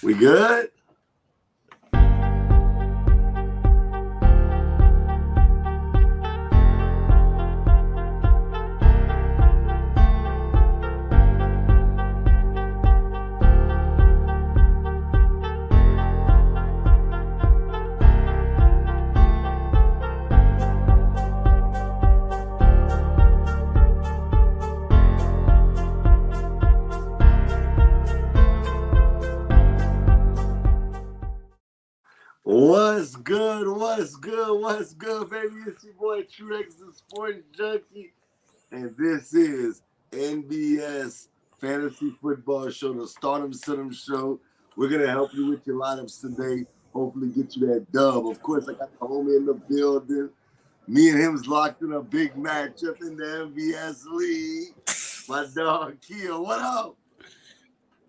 We good? What's good? What's good? What's good, baby? It's your boy Truex, the Sports Junkie, and this is NBS Fantasy Football Show, the Startem Sitem Show. We're gonna help you with your lineups today. Hopefully, get you that dub. Of course, I got the homie in the building. Me and him's locked in a big matchup in the MBS League. My dog Kia, what up?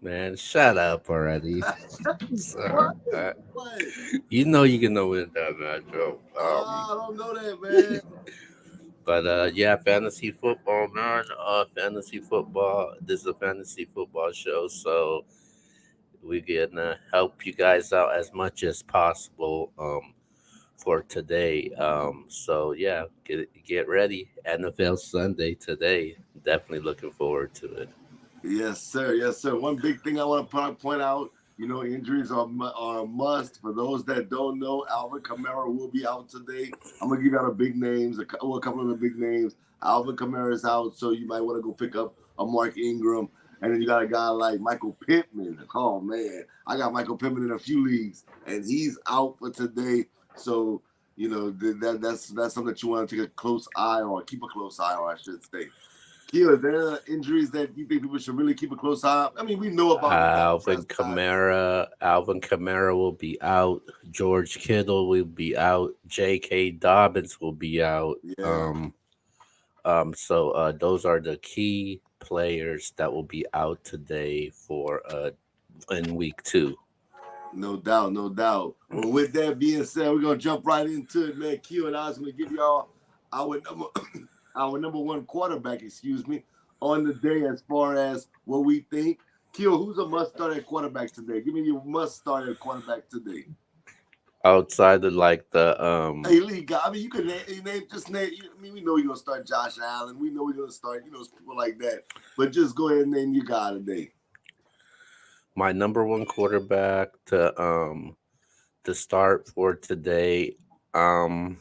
Man, shut up already. What? You know you're gonna win that matchup. I don't know that, man. But yeah, fantasy football, man. Fantasy football. This is a fantasy football show, so we're gonna help you guys out as much as possible. For today. So yeah, get ready. NFL Sunday today. Definitely looking forward to it. Yes, sir. Yes, sir. One big thing I want to point out, injuries are a must. For those that don't know, Alvin Kamara will be out today. I'm going to give out the big names, a couple of the big names. Alvin Kamara is out, so you might want to go pick up a Mark Ingram. And then you got a guy like Michael Pittman. Oh, man. I got Michael Pittman in a few leagues, and he's out for today. So, that's something that you want to take a close eye on, keep a close eye on, I should say. Kia, there are injuries that you think people should really keep a close eye on? I mean, we know about Alvin Kamara. Alvin Kamara will be out. George Kittle will be out. J.K. Dobbins will be out. Yeah. So those are the key players that will be out today for in week 2. No doubt, no doubt. Well, with that being said, we're gonna jump right into it, man. Q and I was gonna give y'all our number our number one quarterback, on the day as far as what we think. Q, who's a must start at quarterback today? Give me your must start at quarterback today. Outside of like the elite guy. I mean, you could name. I mean, we know you're gonna start Josh Allen. We know we're gonna start, people like that. But just go ahead and name your guy today. My number one quarterback to start for today. I'm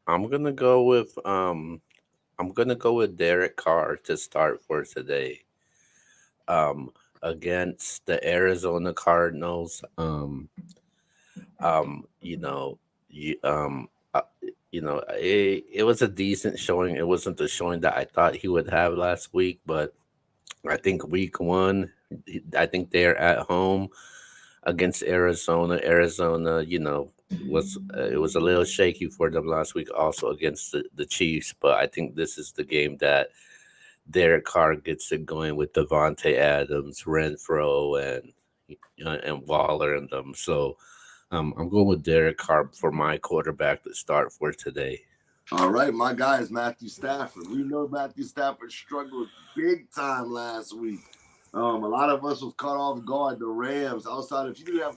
gonna go with Derek Carr to start for today. Against the Arizona Cardinals. You know, it was a decent showing. It wasn't the showing that I thought he would have last week, but I think week 1, I think they're at home against Arizona. Arizona, it was a little shaky for them last week, also against the Chiefs. But I think this is the game that Derek Carr gets it going with Devontae Adams, Renfro, and Waller and them. So I'm going with Derek Carr for my quarterback to start for today. All right, my guy is Matthew Stafford. We know Matthew Stafford struggled big time last week. A lot of us was caught off guard. The Rams, outside if you didn't have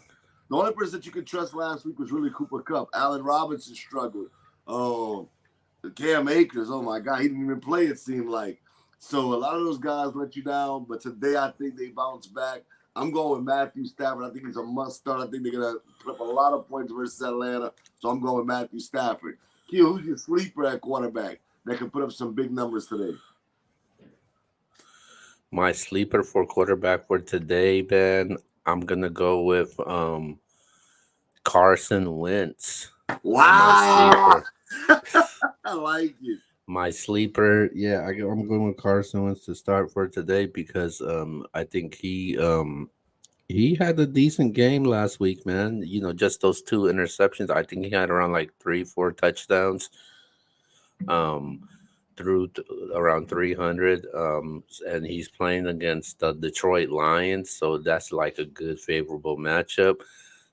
the only person that you could trust last week was really Cooper Kupp. Allen Robinson struggled. Cam Akers, oh my God, he didn't even play, it seemed like. So a lot of those guys let you down, but today I think they bounced back. I'm going with Matthew Stafford. I think he's a must start. I think they're going to put up a lot of points versus Atlanta. So I'm going with Matthew Stafford. Q, who's your sleeper at quarterback that can put up some big numbers today? My sleeper for quarterback for today, Ben, I'm going to go with Carson Wentz. Wow. I like it. My sleeper, yeah, I'm going with Carson Wentz to start for today because I think he had a decent game last week, man. Just those 2 interceptions. I think he had around like 3-4 touchdowns. Through around 300. And he's playing against the Detroit Lions, so that's like a good favorable matchup.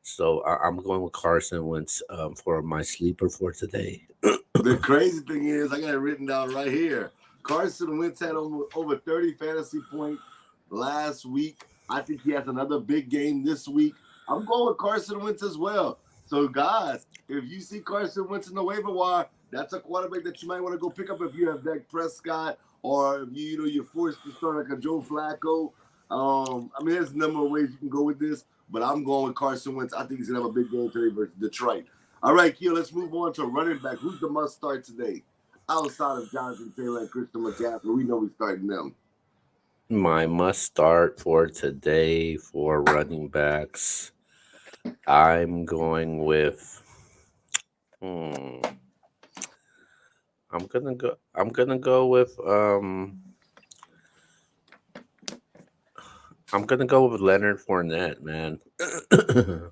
So I'm going with Carson Wentz for my sleeper for today. The crazy thing is, I got it written down right here. Carson Wentz had over 30 fantasy points last week I think he has another big game this week. I'm going with Carson Wentz as well. So, guys, if you see Carson Wentz in the waiver wire, that's a quarterback that you might want to go pick up if you have Dak Prescott or if you're forced to start like a Joe Flacco. I mean, there's a number of ways you can go with this, but I'm going with Carson Wentz. I think he's gonna have a big game today versus Detroit. All right, Keel, let's move on to running back. Who's the must start today? Outside of Jonathan Taylor and Christian McCaffrey, we know we're starting them. My must start for today for running backs. I'm going with. Hmm, I'm gonna go with. I'm gonna go with Leonard Fournette, man.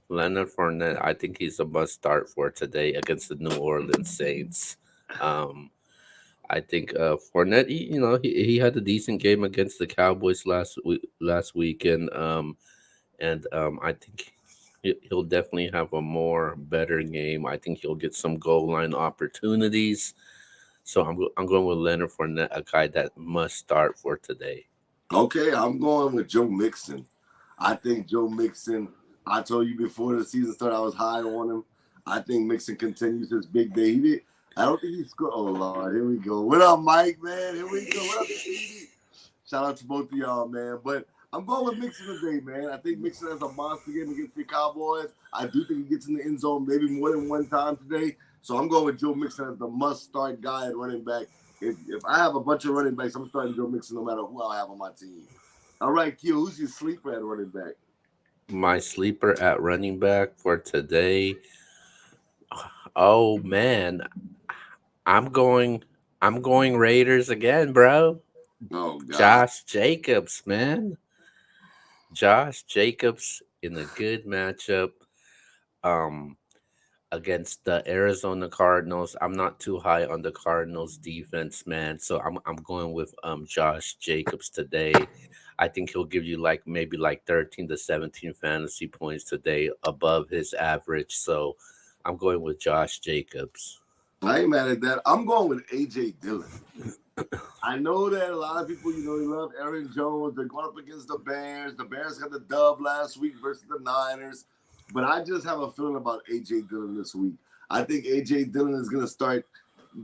Leonard Fournette. I think he's a must start for today against the New Orleans Saints. Um, I think Fournette, he had a decent game against the Cowboys last weekend, and I think he'll definitely have a more better game. I think he'll get some goal line opportunities. So I'm going with Leonard Fournette, a guy that must start for today. Okay, I'm going with Joe Mixon. I think Joe Mixon, I told you before the season started, I was high on him. I think Mixon continues his big day. I don't think he scored. Oh, Lord, here we go. What up, Mike, man? Here we go. What up, Stevie? Shout out to both of y'all, man. But I'm going with Mixon today, man. I think Mixon has a monster game against the Cowboys. I do think he gets in the end zone maybe more than one time today. So I'm going with Joe Mixon as the must-start guy at running back. If I have a bunch of running backs, I'm starting Joe Mixon no matter who I have on my team. All right, Q, who's your sleeper at running back? My sleeper at running back for today. Oh man, I'm going. I'm going Raiders again, bro. Oh, God. Josh Jacobs, man. Josh Jacobs in a good matchup. Um, against the Arizona Cardinals. I'm not too high on the Cardinals defense, man. So I'm going with Josh Jacobs today. I think he'll give you like maybe like 13 to 17 fantasy points today above his average. So I'm going with Josh Jacobs. I ain't mad at that. I'm going with A.J. Dillon. I know that a lot of people, they love Aaron Jones. They're going up against the Bears. The Bears got the dub last week versus the Niners. But I just have a feeling about A.J. Dillon this week. I think A.J. Dillon is going to start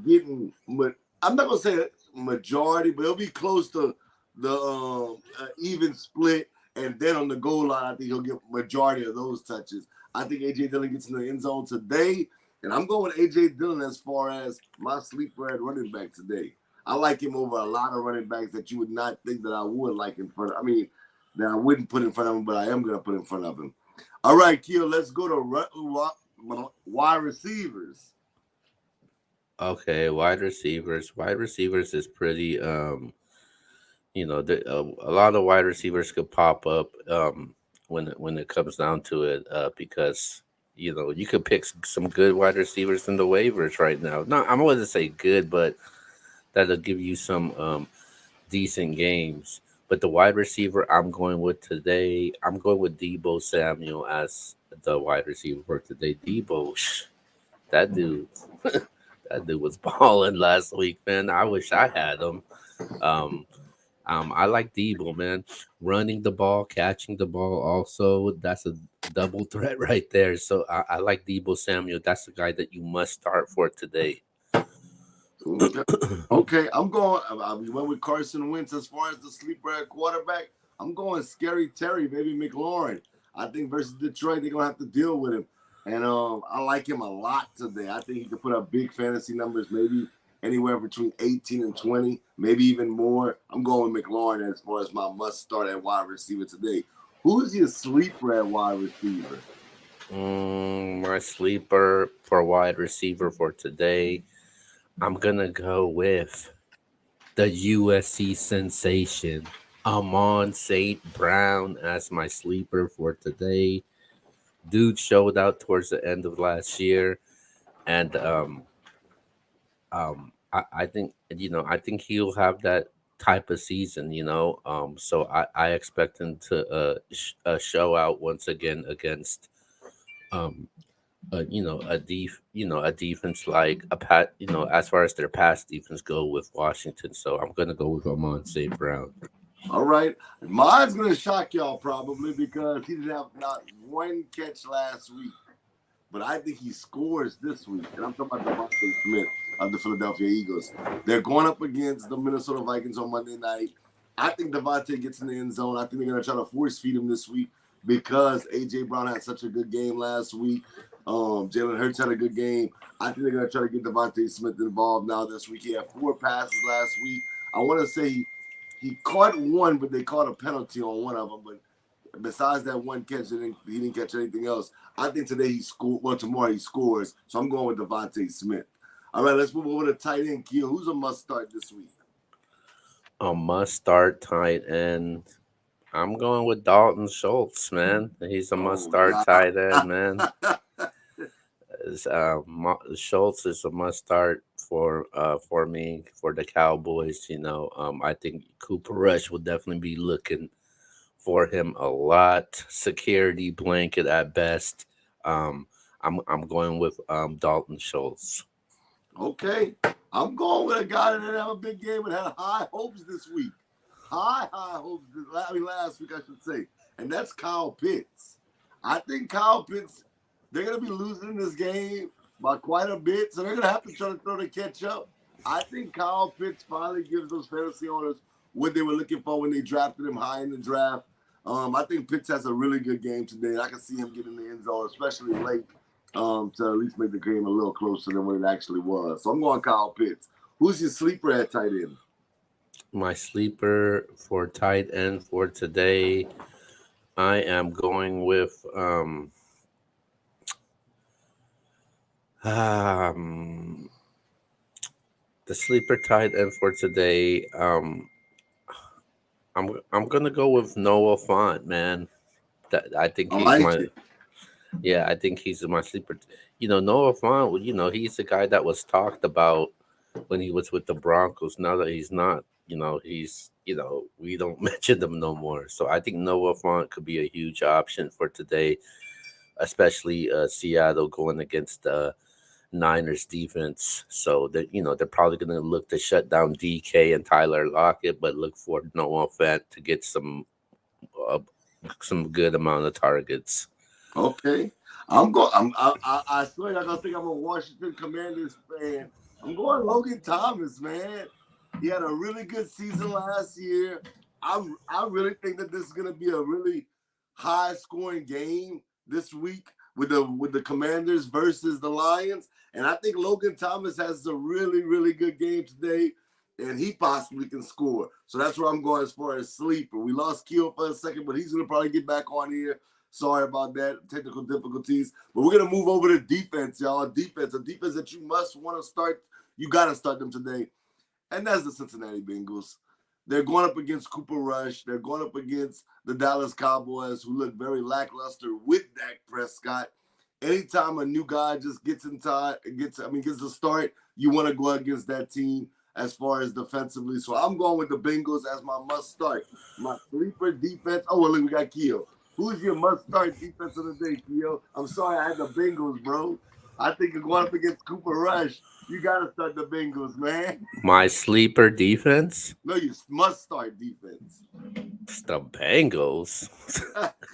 getting, I'm not going to say majority, but it'll be close to the even split. And then on the goal line, I think he'll get majority of those touches. I think A.J. Dillon gets in the end zone today. And I'm going with A.J. Dillon as far as my sleeper at running back today. I like him over a lot of running backs that you would not think that I would like in front of. I mean, that I wouldn't put in front of him, but I am going to put in front of him. All right, Keel, let's go to wide receivers. Okay, wide receivers. Wide receivers is pretty. A lot of wide receivers could pop up when it comes down to it because you could pick some good wide receivers in the waivers right now. No, I wouldn't say good, but that'll give you some decent games. But the wide receiver I'm going with today, I'm going with Debo Samuel as the wide receiver for today. Debo, that dude, that dude was balling last week, man. I wish I had him. Um, I like Debo, man. Running the ball, catching the ball, also that's a double threat right there. So I like Debo Samuel. That's the guy that you must start for today. Okay. Okay, I'm going. We went with Carson Wentz as far as the sleeper at quarterback. I'm going Scary Terry, maybe McLaurin. I think versus Detroit, they're gonna have to deal with him, and I like him a lot today. I think he could put up big fantasy numbers, maybe anywhere between 18 and 20, maybe even more. I'm going with McLaurin as far as my must start at wide receiver today. Who's your sleeper at wide receiver? My sleeper for wide receiver for today, I'm gonna go with the USC sensation, Amon St. Brown as my sleeper for today. Dude showed out towards the end of last year, and I think I think he'll have that type of season. So I expect him to show out once again against um a defense like a pat as far as their pass defense go with Washington. So I'm gonna go with Amon St. Brown. All right. Mine's going to shock y'all probably because he didn't have not one catch last week. But I think he scores this week. And I'm talking about Devontae Smith of the Philadelphia Eagles. They're going up against the Minnesota Vikings on Monday night. I think Devontae gets in the end zone. I think they're going to try to force feed him this week because A.J. Brown had such a good game last week. Jalen Hurts had a good game. I think they're going to try to get Devontae Smith involved now this week. He had 4 passes last week. I want to say he caught one, but they caught a penalty on one of them. But besides that one catch, he didn't catch anything else. I think today he scored. Well, tomorrow he scores. So I'm going with Devontae Smith. All right, let's move over to tight end. Keel, who's a must start this week? A must start tight end. I'm going with Dalton Schultz, man. He's a must start tight end, man. Schultz is a must start for me for the Cowboys. I think Cooper Rush will definitely be looking for him a lot. Security blanket at best. Um, I'm going with Dalton Schultz. Okay. I'm going with a guy that didn't have a big game but had high hopes this week. High hopes. Last week, I should say. And that's Kyle Pitts. I think Kyle Pitts, they're going to be losing this game by quite a bit. So they're going to have to try to throw the catch up. I think Kyle Pitts finally gives those fantasy owners what they were looking for when they drafted him high in the draft. I think Pitts has a really good game today. I can see him getting in the end zone, especially late, to at least make the game a little closer than what it actually was. So I'm going Kyle Pitts. Who's your sleeper at tight end? My sleeper for tight end for today, I am going with um the sleeper tight end for today. I'm gonna go with Noah Font, man. That I think I he's like my it. Yeah, I think he's my sleeper. Noah Font. He's the guy that was talked about when he was with the Broncos. Now that he's not, we don't mention them no more. So I think Noah Font could be a huge option for today, especially Seattle going against the Niners defense. So that they're probably going to look to shut down DK and Tyler Lockett, but look for Noah Fant to get uh, some good amount of targets. Okay. I'm going. I swear, y'all gonna think I'm a Washington Commanders fan. I'm going Logan Thomas, man. He had a really good season last year. I really think that this is gonna be a really high scoring game this week with the Commanders versus the Lions. And I think Logan Thomas has a really good game today, and he possibly can score. So that's where I'm going as far as sleeper. We lost Keel for a second, but he's gonna probably get back on here. Sorry about that, technical difficulties. But we're gonna move over to defense, y'all. Defense, a defense that you must want to start. You gotta start them today, and that's the Cincinnati Bengals. They're going up against Cooper Rush. They're going up against the Dallas Cowboys, who look very lackluster with Dak Prescott. Anytime a new guy just gets in time, gets a start, you want to go against that team as far as defensively. So I'm going with the Bengals as my must start. My sleeper defense. Oh, well, look, we got Keo. Who's your must start defense of the day, Keo? I'm sorry, I had the Bengals, bro. I think you're going up against Cooper Rush. You got to start the Bengals, man. My sleeper defense, No, you must start defense. it's the Bengals.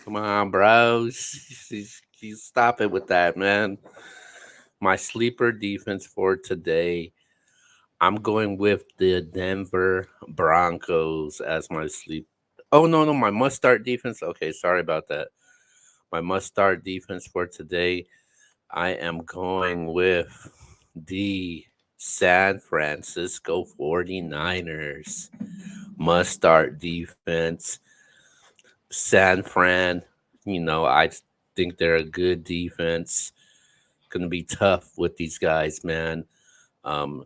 Come on, bro. You stop it with that, man. My sleeper defense for today, I'm going with the Denver Broncos as my sleep. Oh no, no, my must start defense. Okay, sorry about that. My must start defense for today, I am going with the San Francisco 49ers. Must start defense. San Fran, I think they're a good defense. Going to be tough with these guys, man. I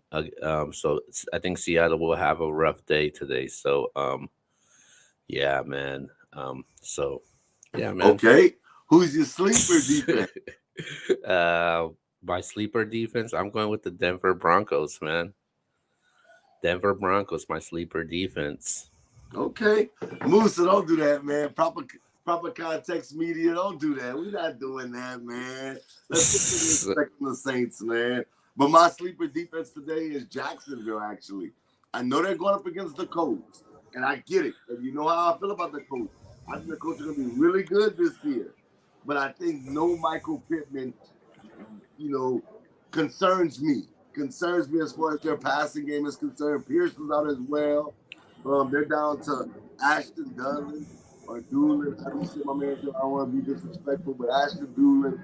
think Seattle will have a rough day today. So, yeah, man. Yeah, man. Okay. Who's your sleeper defense? uh, my sleeper defense, I'm going with the Denver Broncos, man. Denver Broncos, my sleeper defense. Okay. Musa, don't do that, man. Proper context media, don't do that. We're not doing that, man. Let's get to the respect from the Saints, man. But my sleeper defense today is Jacksonville, actually. I know they're going up against the Colts. And I get it. And you know how I feel about the coach. I think the coach is going to be really good this year. But I think no Michael Pittman, concerns me. Concerns me as far as their passing game is concerned. Pearson's out as well. They're down to Ashton Dudley or Doolin. I don't see my man. I don't want to be disrespectful, but Ashton Doolin.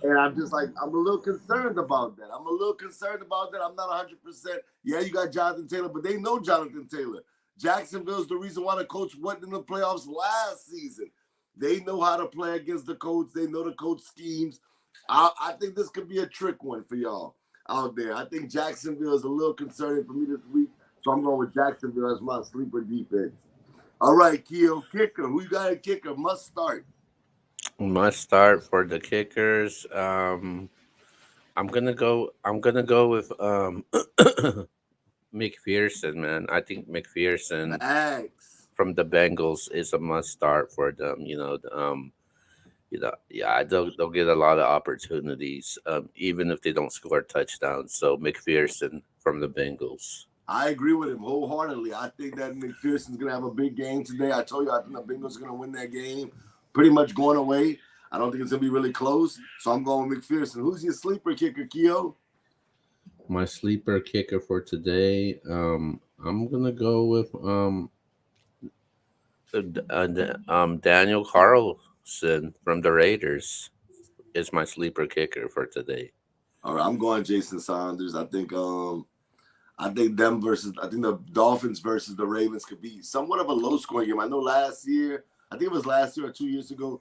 And I'm just like, I'm a little concerned about that. I'm not 100%. Yeah, you got Jonathan Taylor, but they know Jonathan Taylor. Jacksonville's the reason why the coach went in the playoffs last season. They know how to play against the coach. They know the coach schemes. I think this could be a trick one for y'all out there. I think Jacksonville is a little concerning for me this week, so I'm going with Jacksonville as my sleeper defense. All right, Keo, kicker. Who you got a kicker? Must start. Must start for the kickers. I'm gonna go. I'm gonna go with McPherson, man. I think McPherson Thanks. from the Bengals is a must start for them. Yeah, they'll get a lot of opportunities, even if they don't score touchdowns. So McPherson from the Bengals. I agree with him wholeheartedly. I think that McPherson's going to have a big game today. I told you, I think the Bengals are going to win that game pretty much going away. I don't think it's going to be really close. So I'm going with McPherson. Who's your sleeper kicker, Keo? My sleeper kicker for today, I'm gonna go with Daniel Carlson from the Raiders is my sleeper kicker for today. All right, I'm going Jason Saunders. I think the Dolphins versus the Ravens could be somewhat of a low scoring game. I know last year, I think it was last year or 2 years ago,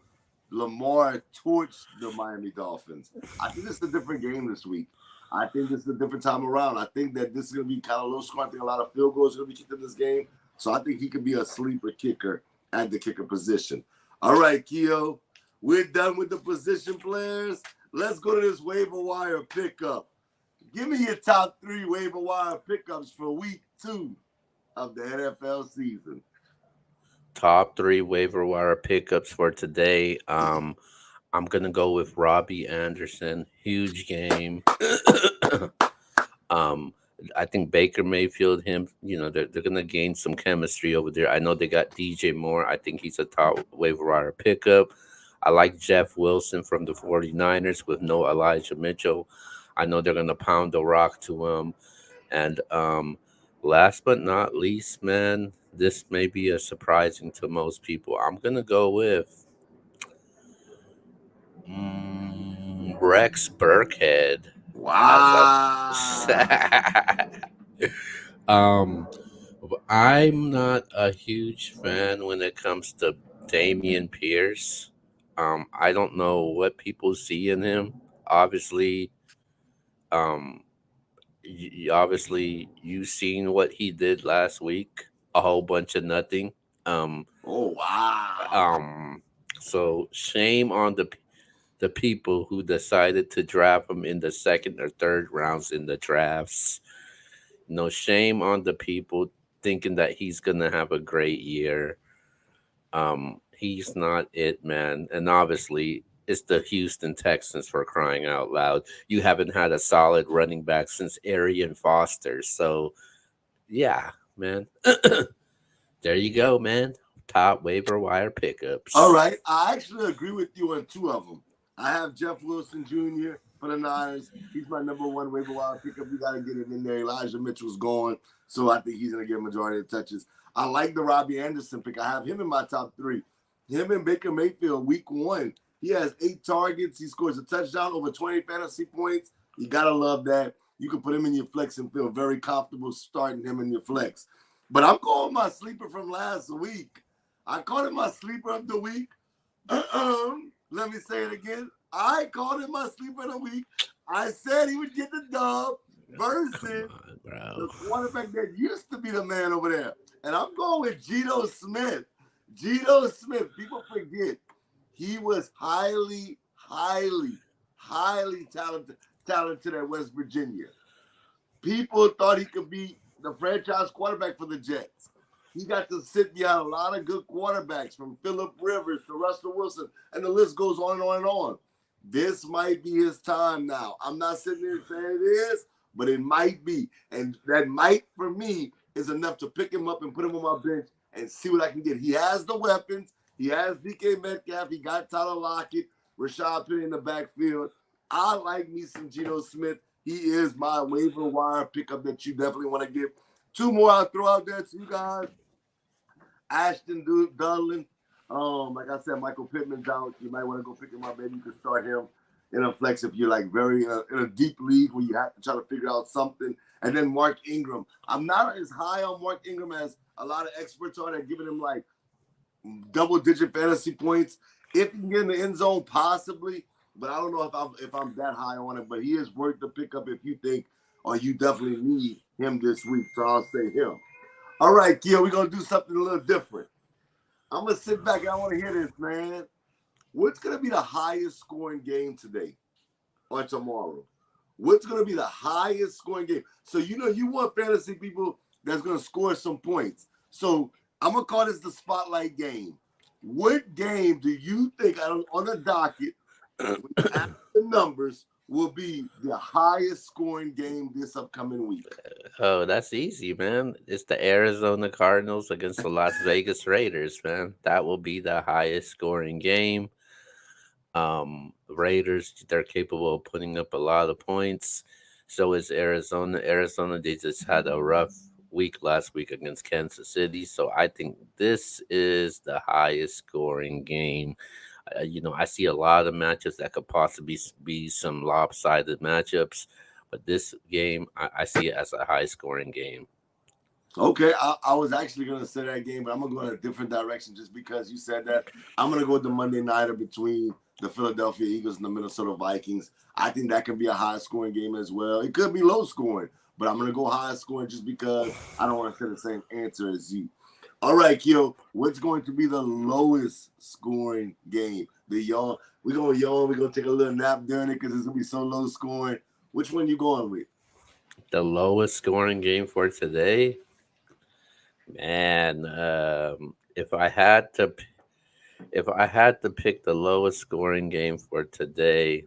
Lamar torched the Miami Dolphins. I think it's a different game this week. I think this is a different time around. I think that this is going to be kind of low scoring. I think a lot of field goals are going to be kicked in this game. So I think he could be a sleeper kicker at the kicker position. All right, Keo, we're done with the position players. Let's go to this waiver wire pickup. Give me your top 3 waiver wire pickups for week 2 of the NFL season. Top 3 waiver wire pickups for today. I'm gonna go with Robbie Anderson. Huge game. I think Baker Mayfield, they're gonna gain some chemistry over there. I know they got DJ Moore. I think he's a top waiver wire pickup. I like Jeff Wilson from the 49ers with no Elijah Mitchell. I know they're gonna pound the rock to him. And last but not least, man, this may be a surprising to most people. I'm gonna go with Rex Burkhead as Wow. a um I'm not a huge fan when it comes to Damian Pierce. I don't know what people see in him. Obviously, um obviously you seen what he did last week, a whole bunch of nothing. Um Oh, wow. um so shame on the people who decided to draft him in the second or third rounds in the drafts. No shame on the people thinking that he's gonna have a great year. He's not it, man. And obviously, it's the Houston Texans for crying out loud. You haven't had a solid running back since Arian Foster. So, yeah, man. There you go, man. Top waiver wire pickups. All right. I actually agree with you on 2 of them. I have Jeff Wilson Jr. for the Niners. He's my number 1 waiver wire pickup. You got to get him in there. Elijah Mitchell's gone, so I think he's going to get a majority of touches. I like the Robbie Anderson pick. I have him in my top 3. Him and Baker Mayfield, week 1. He has 8 targets. He scores a touchdown, over 20 fantasy points. You got to love that. You can put him in your flex and feel very comfortable starting him in your flex. But I'm calling my sleeper from last week. I called him my sleeper of the week. Let me say it again. I called him my sleeper of the week. I said he would get the dub versus the quarterback that used to be the man over there. And I'm going with Geno Smith. Geno Smith. People forget he was highly talented at West Virginia. People thought he could be the franchise quarterback for the Jets. He got to sit behind a lot of good quarterbacks, from Phillip Rivers to Russell Wilson, and the list goes on and on and on. This might be his time now. I'm not sitting there saying it is, but it might be. And that might, for me, is enough to pick him up and put him on my bench and see what I can get. He has the weapons. He has DK Metcalf. He got Tyler Lockett, Rashad Penny in the backfield. I like me some Geno Smith. He is my waiver wire pickup that you definitely want to get. Two more I'll throw out there to you guys. Ashton Dunlin. Like I said, Michael Pittman's out. You might want to go pick him up. Maybe you can start him in a flex if you're like very in a deep league where you have to try to figure out something. And then Mark Ingram. I'm not as high on Mark Ingram as a lot of experts are. They're giving him like double-digit fantasy points. If you can get in the end zone, possibly. But I don't know if I'm that high on it. But he is worth the pickup if you think or you definitely need him this week. So I'll say him. All right, Keo, we're going to do something a little different. I'm going to sit back and I want to hear this, man. What's going to be the highest scoring game today or tomorrow? What's going to be the highest scoring game? So, you want fantasy people that's going to score some points. So, I'm going to call this the spotlight game. What game do you think on the docket, after the numbers, will be the highest scoring game this upcoming week? Oh, that's easy, man. It's the Arizona Cardinals against the Las Vegas Raiders, man. That will be the highest scoring game. Raiders, they're capable of putting up a lot of points. So is Arizona. Arizona, they just had a rough week last week against Kansas City. So I think this is the highest scoring game. I see a lot of matchups that could possibly be some lopsided matchups, but this game, I see it as a high scoring game. Okay, I was actually going to say that game, but I'm going to go in a different direction just because you said that. I'm going to go with the Monday nighter between the Philadelphia Eagles and the Minnesota Vikings. I think that could be a high-scoring game as well. It could be low-scoring, but I'm going to go high-scoring just because I don't want to say the same answer as you. All right, Kyo, what's going to be the lowest-scoring game? We're going to yawn. We're going to take a little nap during it because it's going to be so low-scoring. Which one you going with? The lowest scoring game for today? Man, if I had to pick the lowest scoring game for today,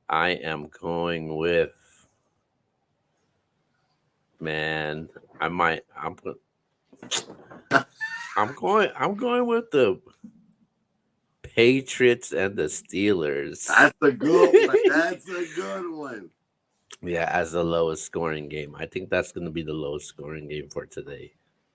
I am going with, man. I'm going with the Patriots and the Steelers. That's a good one. That's a good one. Yeah, as the lowest scoring game. I think that's going to be the lowest scoring game for today.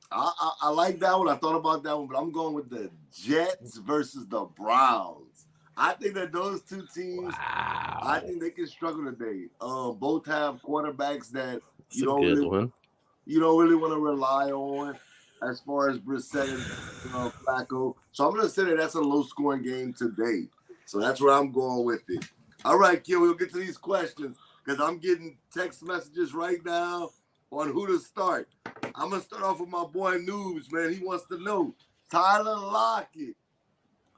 I like that one. I thought about that one, but I'm going with the Jets versus the Browns. I think that those two teams, Wow. I think they can struggle today. Both have quarterbacks that It's a good one. you don't really want to rely on as far as Brissett and Flacco. So I'm going to say that that's a low-scoring game today. So that's where I'm going with it. All right, Kill, we'll get to these questions because I'm getting text messages right now on who to start. I'm going to start off with my boy Noobs, man. He wants to know Tyler Lockett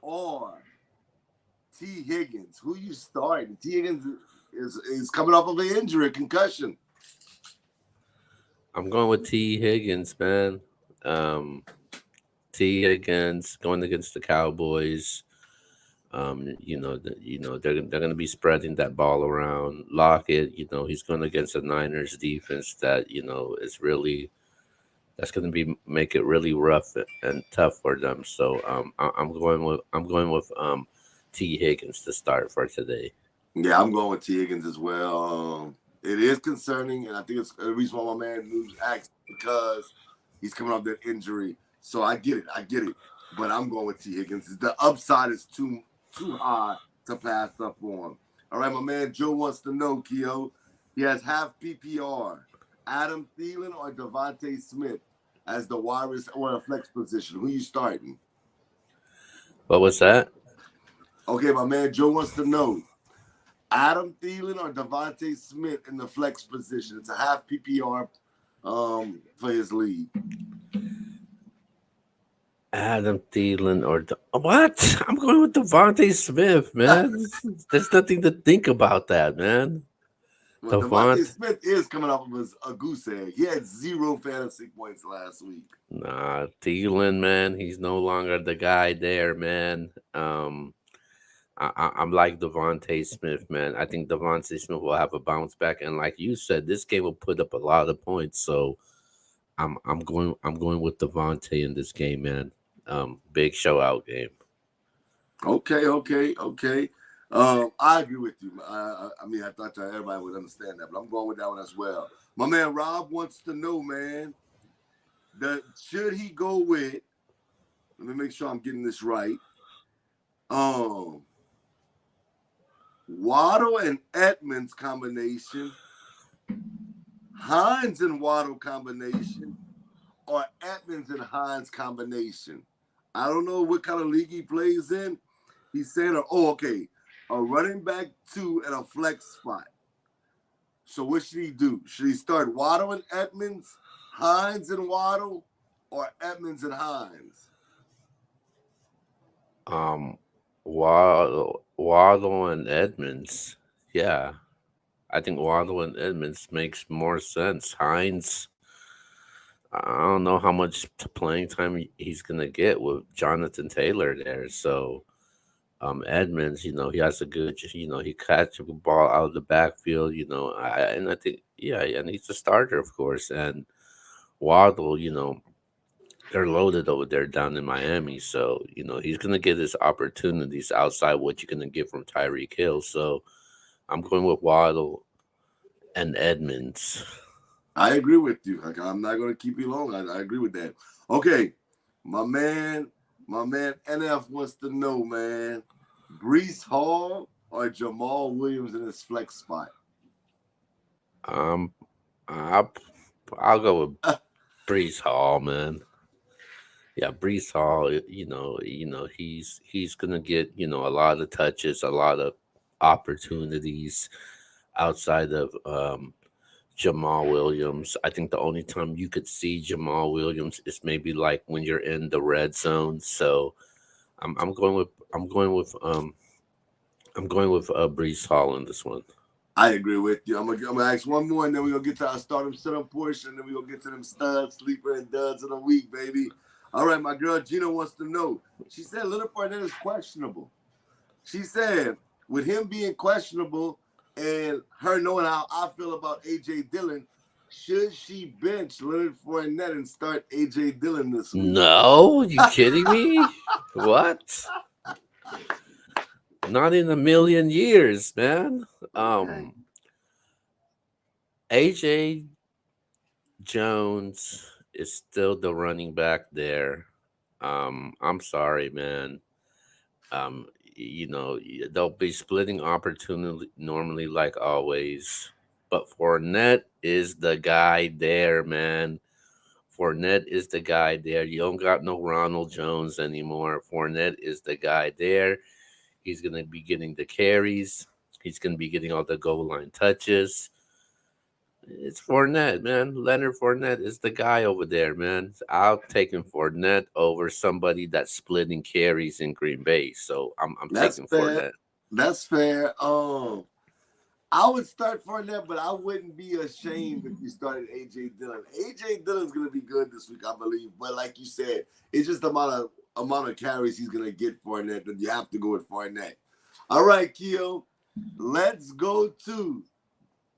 or T. Higgins. Who you starting? T. Higgins is coming off of an injury, a concussion. I'm going with T. Higgins, man. T. Higgins going against the Cowboys. They're going to be spreading that ball around. Lockett, he's going against the Niners defense that is really that's going to be make it really rough and tough for them. So I'm going with T. Higgins to start for today. Yeah, I'm going with T. Higgins as well. It is concerning, and I think it's the reason why my man moves asked because he's coming off that injury. So I get it. But I'm going with T. Higgins. The upside is too high to pass up on. All right, my man Joe wants to know, Keo. He has half PPR. Adam Thielen or Devontae Smith as the wide receiver or a flex position. Who you starting? What was that? Okay, my man Joe wants to know. Adam Thielen or Devontae Smith in the flex position. It's a half PPR for his league. Adam Thielen or what? I'm going with Devontae Smith, man. There's nothing to think about that, man. Well, Devontae Smith is coming off of a goose egg. He had 0 fantasy points last week. Nah, Thielen, man, he's no longer the guy there, man. I'm like Devontae Smith, man. I think Devontae Smith will have a bounce back, and like you said, this game will put up a lot of points. So I'm going with Devontae in this game, man. Big show out game. Okay. I agree with you. I mean, I thought everybody would understand that, but I'm going with that one as well. My man Rob wants to know, man, that should he go with? Let me make sure I'm getting this right. Um, Waddle and Edmonds combination, Hines and Waddle combination, or Edmonds and Hines combination. I don't know what kind of league he plays in. He's saying, okay, a running back 2 and a flex spot. So what should he do? Should he start Waddle and Edmonds, Hines and Waddle, or Edmonds and Hines? Um, Waddle and Edmonds. Yeah, I think Waddle and Edmonds makes more sense. Hines, I don't know how much playing time he's gonna get with Jonathan Taylor there. So, Edmonds, he has a good, he catch the ball out of the backfield. And I think, yeah, and he's a starter, of course. And Waddle, they're loaded over there down in Miami. So, he's going to get his opportunities outside what you're going to get from Tyreek Hill. So I'm going with Waddle and Edmonds. I agree with you. Like, I'm not going to keep you long. I agree with that. Okay. My man NF wants to know, man, Brees Hall or Jamal Williams in his flex spot? Um, I'll go with Brees Hall, man. Yeah, Brees Hall, he's gonna get, a lot of touches, a lot of opportunities outside of Jamal Williams. I think the only time you could see Jamal Williams is maybe like when you're in the red zone. So I'm going with Brees Hall in this one. I agree with you. I'm gonna ask one more, and then we're gonna get to our stardom setup portion, and then we're gonna get to them studs, sleeper, and duds of the week, baby. All right, my girl Gina wants to know. She said Leonard Fournette is questionable. She said, with him being questionable and her knowing how I feel about AJ Dillon, should she bench Leonard Fournette and start AJ Dillon this week? No, you kidding me? What? Not in a million years, man. Okay. AJ Jones is still the running back there. I'm sorry, man. They'll be splitting opportunity normally, like always. But Fournette is the guy there, man. Fournette is the guy there. You don't got no Ronald Jones anymore. Fournette is the guy there. He's gonna be getting the carries. He's gonna be getting all the goal line touches. It's Fournette, man. Leonard Fournette is the guy over there, man. I'll take him Fournette over somebody that's splitting carries in Green Bay. So I'm That's taking fair. Fournette. That's fair. I would start Fournette, but I wouldn't be ashamed if you started AJ Dillon. AJ Dillon's gonna be good this week, I believe. But like you said, it's just the amount of carries he's gonna get Fournette. That you have to go with Fournette. All right, Keo, let's go to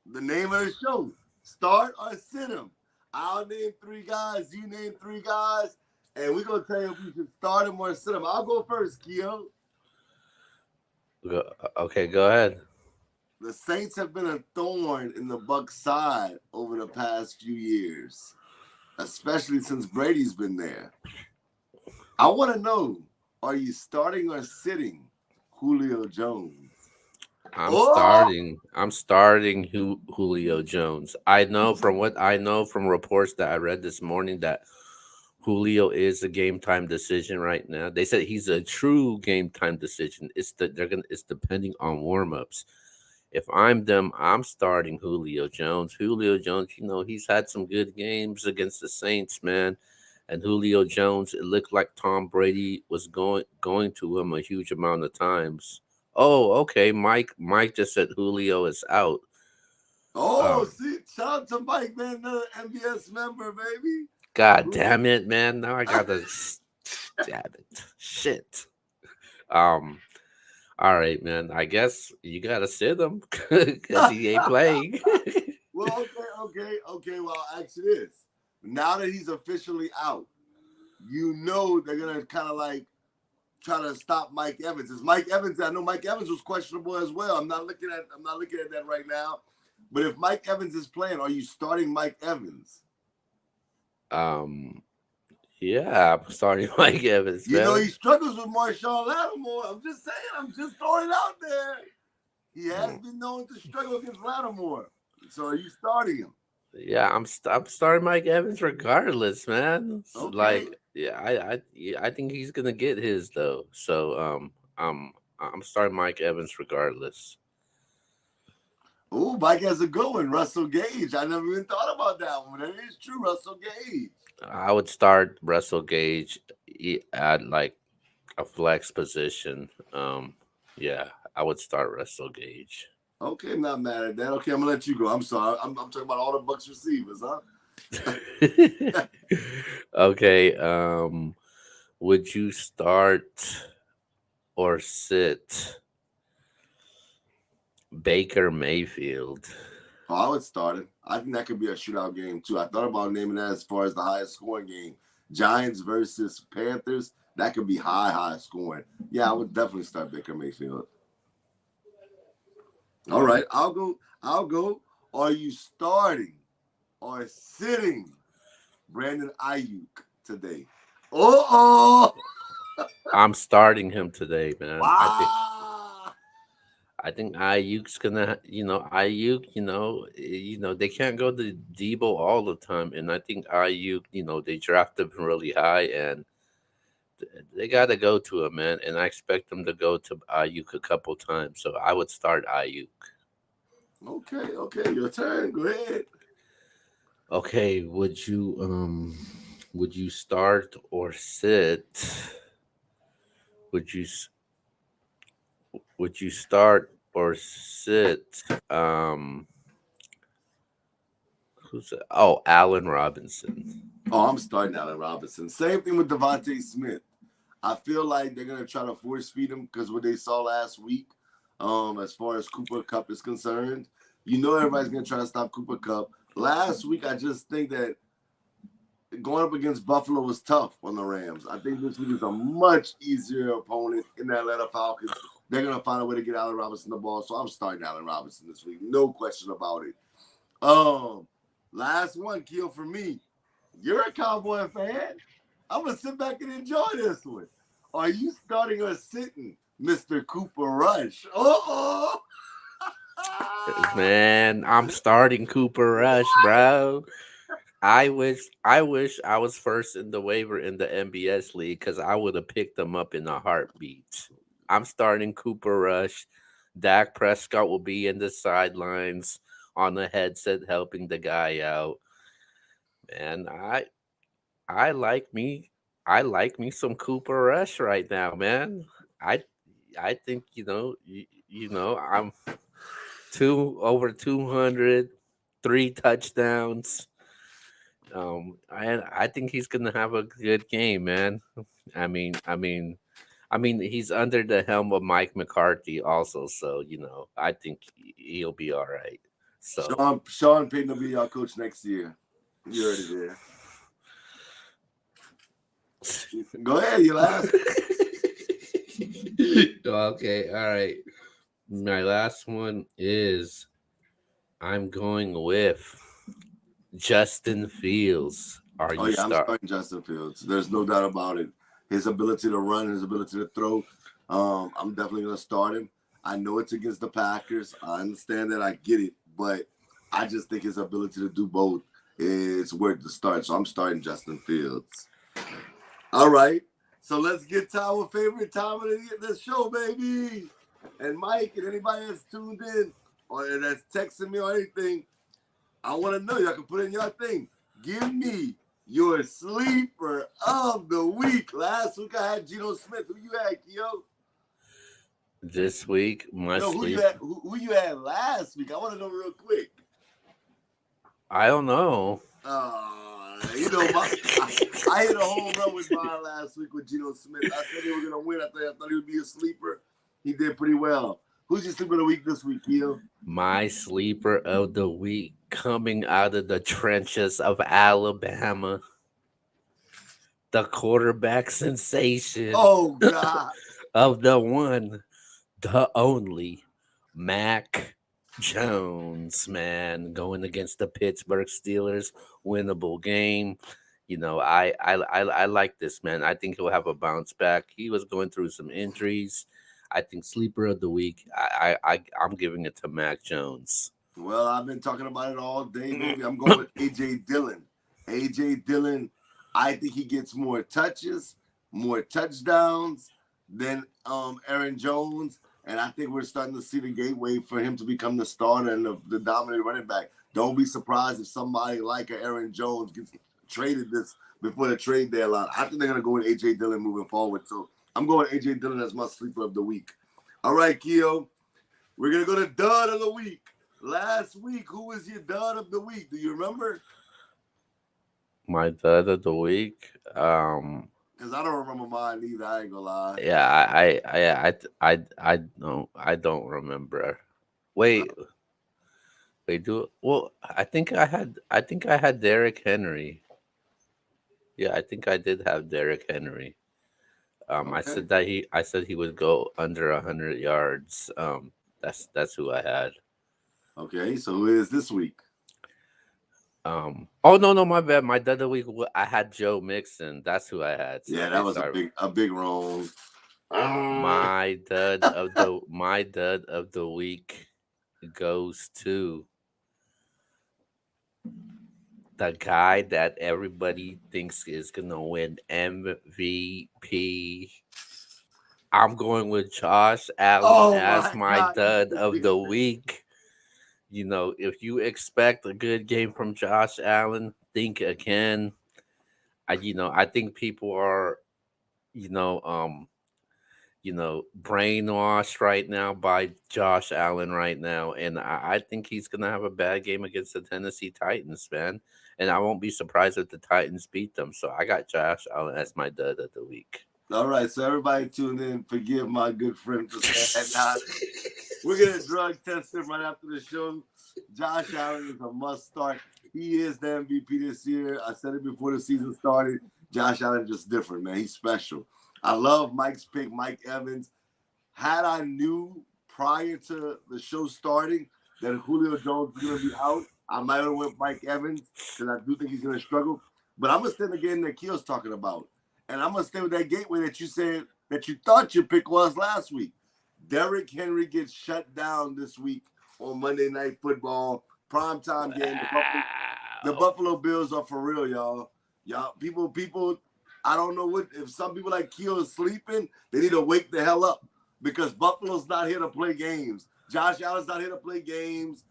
the name of the show. Start or sit him. I'll name 3 guys. You name 3 guys, and we're gonna tell you if we should start him or sit him. I'll go first, Keo. Okay, go ahead. The Saints have been a thorn in the Bucs' side over the past few years, especially since Brady's been there. I want to know, are you starting or sitting Julio Jones? I'm starting Julio Jones. I know from what I know from reports that I read this morning that Julio is a game time decision right now. They said he's a true game time decision. It's depending on warm ups. If I'm them, I'm starting Julio Jones. Julio Jones, he's had some good games against the Saints, man. And Julio Jones, it looked like Tom Brady was going to him a huge amount of times. Oh, okay. Mike just said Julio is out. Oh, Um, see, shout out to Mike, man, another MBS member, baby. God damn it, man! Now I gotta. Damn it! Shit. Um. All right, man. I guess you gotta sit him because he ain't playing. Well, okay. Well, I'll ask you this. Now that he's officially out, you know they're gonna kind of like try to stop Mike Evans. Is Mike Evans? I know Mike Evans was questionable as well. I'm not looking at that right now. But if Mike Evans is playing, are you starting Mike Evans? Um, yeah, I'm starting Mike Evans, You know man. he struggles with Marshawn Lattimore. I'm just saying. I'm just throwing it out there. He has Mm. been known to struggle against Lattimore. So are you starting him? Yeah, I'm starting Mike Evans regardless, man. Okay. Like, yeah, I think he's gonna get his though. So, I'm starting Mike Evans regardless. Oh, Mike has a good one. Russell Gage. I never even thought about that one. That is true. Russell Gage. I would start Russell Gage at like a flex position. Yeah, I would start Russell Gage. Okay, not mad at that. Okay, I'm gonna let you go. I'm sorry. I'm talking about all the Bucks receivers, huh? Okay. Would you start or sit Baker Mayfield? Oh, I would start it. I think that could be a shootout game too. I thought about naming that as far as the highest scoring game. Giants versus Panthers. That could be high scoring. Yeah, I would definitely start Baker Mayfield. All right, I'll go. I'll go. Are you starting or sitting Brandon Ayuk today? Oh, I'm starting him today, man. wow. I think Ayuk's gonna, Ayuk, they can't go to Debo all the time, and I think Ayuk, they drafted him really high, and they got to go to him, man. And I expect them to go to Ayuk a couple times, so I would start Ayuk. Okay, your turn. Go ahead. Okay, would you start or sit? Would you s- would you start or sit? Who's it? Oh, Allen Robinson. Oh, I'm starting Allen Robinson. Same thing with Devontae Smith. I feel like they're gonna try to force feed him because what they saw last week, as far as Cooper Cup is concerned, you know everybody's gonna try to stop Cooper Cup. Last week, I just think that going up against Buffalo was tough on the Rams. I think this week is a much easier opponent in the Atlanta Falcons. They're gonna find a way to get Allen Robinson the ball, so I'm starting Allen Robinson this week, no question about it. Um, Last one, Keel, for me. You're a Cowboy fan. I'm gonna sit back and enjoy this one. Are you starting or sitting, Mr. Cooper Rush? Oh, Man, I'm starting Cooper Rush, bro. I wish I was first in the waiver in the MBS league because I would have picked them up in a heartbeat. I'm starting Cooper Rush. Dak Prescott will be in the sidelines on the headset helping the guy out. Man, I like me I like me some Cooper Rush right now, man. I I think I'm two over 200, 3 touchdowns. I think he's gonna have a good game, man. I mean, I mean, he's under the helm of Mike McCarthy also, so I think he'll be all right. So, Sean Payton will be our coach next year. You heard it there. Go ahead, you last. okay, all right. My last one is I'm going with Justin Fields. Are Oh you yeah, I'm start? starting Justin Fields. There's no doubt about it. His ability to run, his ability to throw. I'm definitely gonna start him. I know it's against the Packers. I understand that. I get it, but I just think his ability to do both is worth the start. So I'm starting Justin Fields. All right. So let's get to our favorite time of the show, baby. And Mike and anybody that's tuned in or that's texting me or anything, I want to know. Y'all can put in your thing. Give me your sleeper of the week. Last week I had Geno Smith. Who you had, Keo? This week, my No, who you sleep. had? Who you had last week? I want to know real quick. I don't know. I hit a home run with mine last week with Geno Smith. I said they were gonna win. I thought he would be a sleeper. He did pretty well. Who's your sleeper of the week this week, Keo? My sleeper of the week. coming out of the trenches of Alabama, the quarterback sensation Oh God. of the one, the only Mac Jones, man, going against the Pittsburgh Steelers, winnable game. I like this man. I think he'll have a bounce back. He was going through some injuries. I think sleeper of the week. I'm giving it to Mac Jones. Well, I've been talking about it all day, baby. I'm going with A.J. Dillon. A.J. Dillon, I think he gets more touches, more touchdowns than Aaron Jones. And I think we're starting to see the gateway for him to become the starter and the dominant running back. Don't be surprised if somebody like Aaron Jones gets traded this before the trade deadline. I think they're going to go with A.J. Dillon moving forward. So I'm going with A.J. Dillon as my sleeper of the week. All right, Keo, we're going to go to dud of the week. Last week, who was your dud of the week? Do you remember? My dud of the week. Because I don't remember mine either. I ain't gonna lie. Yeah, I don't remember. Wait, wait, do well. I think I had Derrick Henry. Yeah, I think I did have Derrick Henry. Okay. I said he would go under 100 yards. That's who I had. Okay. So who is this week? Oh no, my bad. My dud of the week. I had Joe Mixon. That's who I had. So Yeah, that okay, was sorry. a big wrong. My dud of the week goes to the guy that everybody thinks is gonna win MVP. I'm going with Josh Allen Oh as my my God, you dud of the stupid. week. If you expect a good game from Josh Allen, think again. I think people are, you know, um, brainwashed right now by Josh Allen right now, and I think he's gonna have a bad game against the Tennessee Titans, man. And I won't be surprised if the Titans beat them. So I got Josh Allen as my dud of the week. All right, so everybody tuned in. Forgive my good friend for saying that nonsense. We're gonna drug test him right after the show. Josh Allen is a must start. He is the MVP this year. I said it before the season started. Josh Allen just different, man. He's special. I love Mike's pick, Mike Evans. Had I knew prior to the show starting that Julio Jones was going to be out, I might have went Mike Evans because I do think he's going to struggle. But I'm going to stand again that Keel's talking about. And I'm going to stay with that gateway that you said that you thought your pick was last week. Derrick Henry gets shut down this week on Monday Night Football. Primetime game. The Wow. Buffalo Bills are for real, y'all. Y'all, people, I don't know what, if some people like Keel is sleeping, they need to wake the hell up because Buffalo's not here to play games. Josh Allen's not here to play games.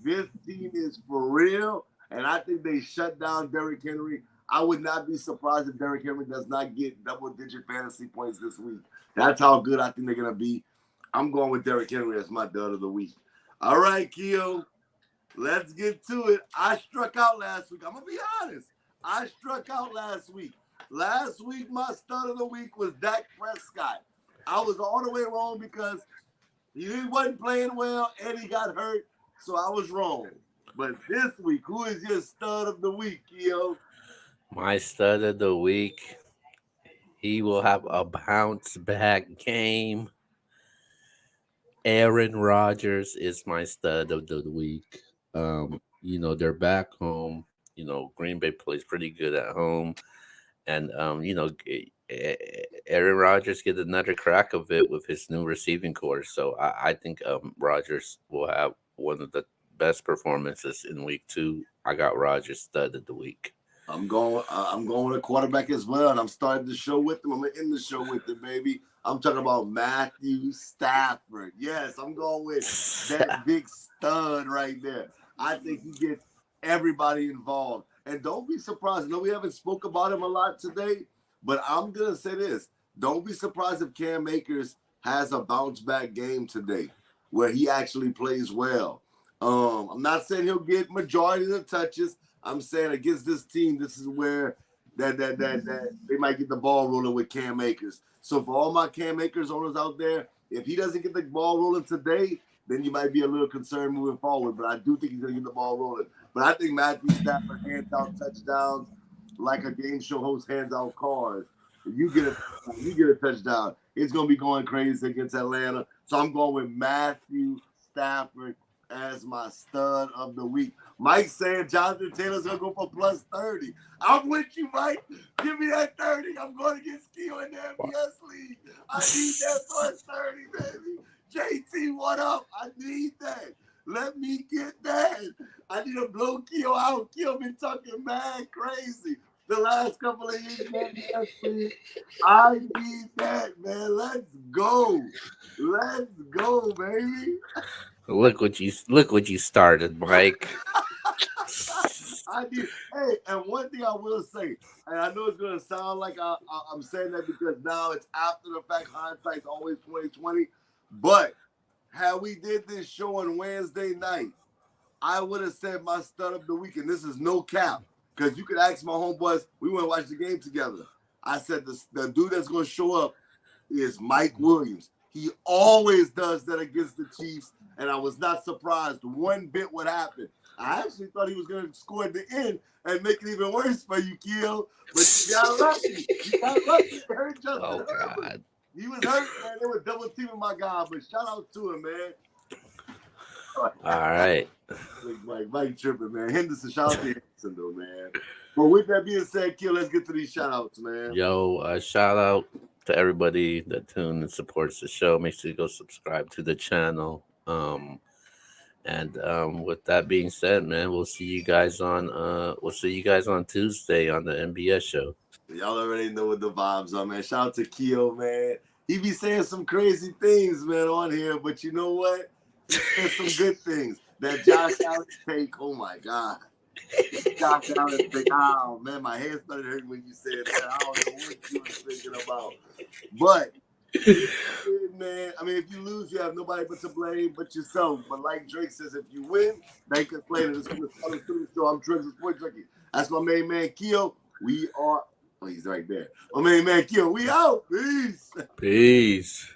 This team is for real, and I think they shut down Derrick Henry. I would not be surprised if Derrick Henry does not get double-digit fantasy points this week. That's how good I think they're going to be. I'm going with Derrick Henry as my dud of the week. All right, Keo, let's get to it. I struck out last week. I'm going to be honest. I struck out last week. Last week, my stud of the week was Dak Prescott. I was all the way wrong because he wasn't playing well and he got hurt, so I was wrong. But this week, who is your stud of the week, Keo? My stud of the week. He will have a bounce back game. Aaron Rodgers is my stud of the week. They're back home. Green Bay plays pretty good at home, and Aaron Rodgers get another crack of it with his new receiving core. So I think Rodgers will have one of the best performances in week 2. I got Rodgers stud of the week. I'm going with a quarterback as well, and I'm starting the show with him. I'm gonna end the show with him, baby. I'm talking about Matthew Stafford. Yes, I'm going with that big stud right there. I think he gets everybody involved. And don't be surprised. I know we haven't spoke about him a lot today, but I'm gonna say this. Don't be surprised if Cam Akers has a bounce back game today where he actually plays well. I'm not saying he'll get majority of the touches. I'm saying against this team, this is where that they might get the ball rolling with Cam Akers. So for all my Cam Akers owners out there, If he doesn't get the ball rolling today, then you might be a little concerned moving forward. But I do think he's going to get the ball rolling. But I think Matthew Stafford hands out touchdowns like a game show host hands out cards. You get a touchdown. It's going to be going crazy against Atlanta. So I'm going with Matthew Stafford as my stud of the week. Mike saying Jonathan Taylor's going to go for plus 30. I'm with you, Mike. Give me that 30. I'm going to get Skill in the MBS league. I need that plus 30, baby. JT, what up? I need that. Let me get that. I need to blow Keo out. Keo been talking mad crazy the last couple of years. I need that, man. Let's go. Let's go, baby. Look what you started, Mike. Hey, and one thing I will say, and I know it's gonna sound like I'm saying that because now it's after the fact, hindsight's always 2020. But had we did this show on Wednesday night, I would have said my stud of the week, and this is no cap, because you could ask my homeboys, we want to watch the game together. I said the dude that's gonna show up is Mike Williams. He always does that against the Chiefs, and I was not surprised one bit what happened. I actually thought he was going to score at the end and make it even worse for you, Keel. But you got lucky. He hurt Justin Herbert. He was hurt, man. They were double teaming my guy, but shout out to him, man. All right. Mike tripping, man. Henderson, shout out to Henderson, though, man. But with that being said, Keel, let's get to these shout outs, man. Yo, shout out to everybody that tunes and supports the show. Make sure you go subscribe to the channel. And with that being said, man, we'll see you guys on Tuesday on the MBS show. Y'all already know what the vibes are, man. Shout out to Keo, man. He be saying some crazy things, man, on here, but you know what? He said some good things. That Josh Allen take, oh my God. Josh Allen take, oh man, my head started hurting when you said that. I don't know what you were thinking about. But man, I mean, if you lose, you have nobody but to blame but yourself. But like Drake says, if you win, they can play it. I'm Trigger Sports Junkie. That's my main man, Keo. We are. Oh, he's right there. My main man, Keo. We out. Peace. Peace.